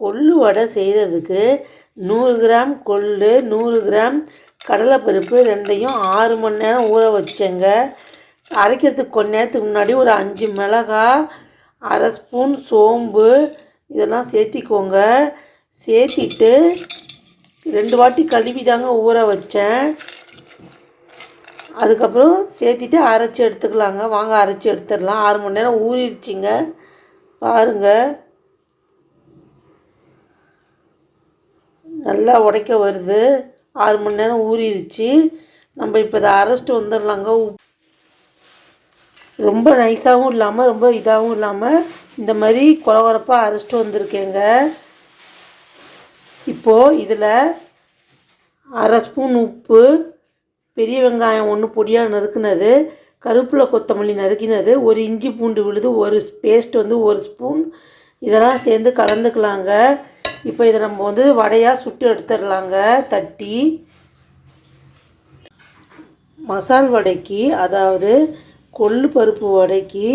கொள்ளு வடை செய்கிறதுக்கு 100 கிராம் கொள்ளு 100 கிராம் கடலைப்பருப்பு ரெண்டையும் 6 மணி நேரம் ஊற வச்சேங்க. அரைக்கிறதுக்கு கொஞ்ச நேரத்துக்கு முன்னாடி ஒரு 5 மிளகாய், அரை ஸ்பூன் சோம்பு இதெல்லாம் சேர்த்திக்கோங்க. சேர்த்திட்டு 2 வாட்டி கழுவி தாங்க ஊற வச்சேன். அதுக்கப்புறம் சேர்த்திட்டு அரைச்சி எடுத்துக்கலாங்க. வாங்க அரைச்சி எடுத்துடலாம். 6 மணி நேரம் ஊறிடுச்சிங்க. பாருங்கள், நல்லா உடைக்க வருது. 6 மணி நேரம் ஊறிடுச்சு. நம்ம இப்போ இதை அரைச்சிட்டு வந்துடலாங்க. ரொம்ப நைஸாகவும் இல்லாமல் ரொம்ப இதாகவும் இல்லாமல் இந்த மாதிரி குறகுறப்பாக அரைச்சிட்டு வந்திருக்கேங்க. இப்போது இதில் அரை ஸ்பூன் உப்பு, பெரிய வெங்காயம் 1 பொடியாக நறுக்குனது, கருவேப்பிலை கொத்தமல்லி நறுக்கினது, ஒரு இஞ்சி பூண்டு விழுது, ஒரு பேஸ்ட் 1 ஸ்பூன் இதெல்லாம் சேர்ந்து கலந்துக்கலாங்க. இப்போ இதை நம்ம வடையாக சுட்டு எடுத்துடலாங்க. தட்டி மசால் வடைக்கு, அதாவது கொள்ளு பருப்பு வடைக்கு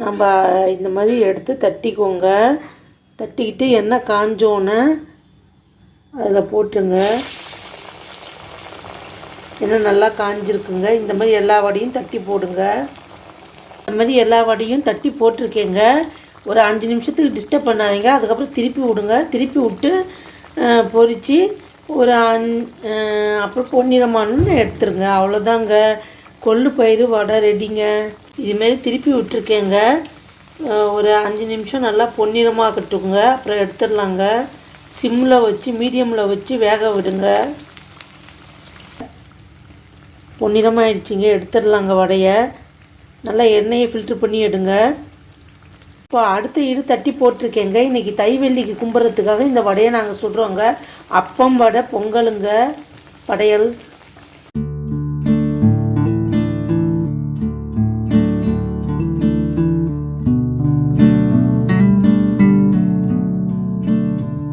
நம்ம இந்த மாதிரி எடுத்து தட்டிக்கோங்க. தட்டிக்கிட்டு எண்ணெய் காஞ்சோன்னே அதில் போட்டுருங்க. எண்ணெய் நல்லா காஞ்சிருக்குங்க. இந்த மாதிரி எல்லா வடையும் தட்டி போடுங்க. இந்த மாதிரி எல்லா வடையும் தட்டி போட்டிருக்கேங்க. ஒரு 5 நிமிஷத்துக்கு டிஸ்டர்ப் பண்ணாதீங்க. அதுக்கப்புறம் திருப்பி விடுங்க. திருப்பி விட்டு பொரித்து ஒரு அப்புறம் பொன்னிறமானு எடுத்துருங்க. அவ்வளோதாங்க, கொள்ளு பயிறு வடை ரெடிங்க. இதுமாரி திருப்பி விட்டுருக்கேங்க. ஒரு 5 நிமிஷம் நல்லா பொன்னிறமாகட்டுங்க. அப்புறம் எடுத்துடலாங்க. சிம்மில் வச்சு மீடியமில் வச்சு வேக விடுங்க. பொன்னிறமாகிடுச்சிங்க. எடுத்துடலாங்க வடையை. நல்லா எண்ணெயை ஃபில்ட்ரு பண்ணி எடுங்க. இப்போ அடுத்த இது தட்டி போட்டிருக்கேங்க. இன்றைக்கி தைவெள்ளிக்கு கும்பிட்றதுக்காக இந்த வடையை நாங்கள் சுடுறோங்க. அப்பம் வடை, பொங்கலுங்க, படையல்.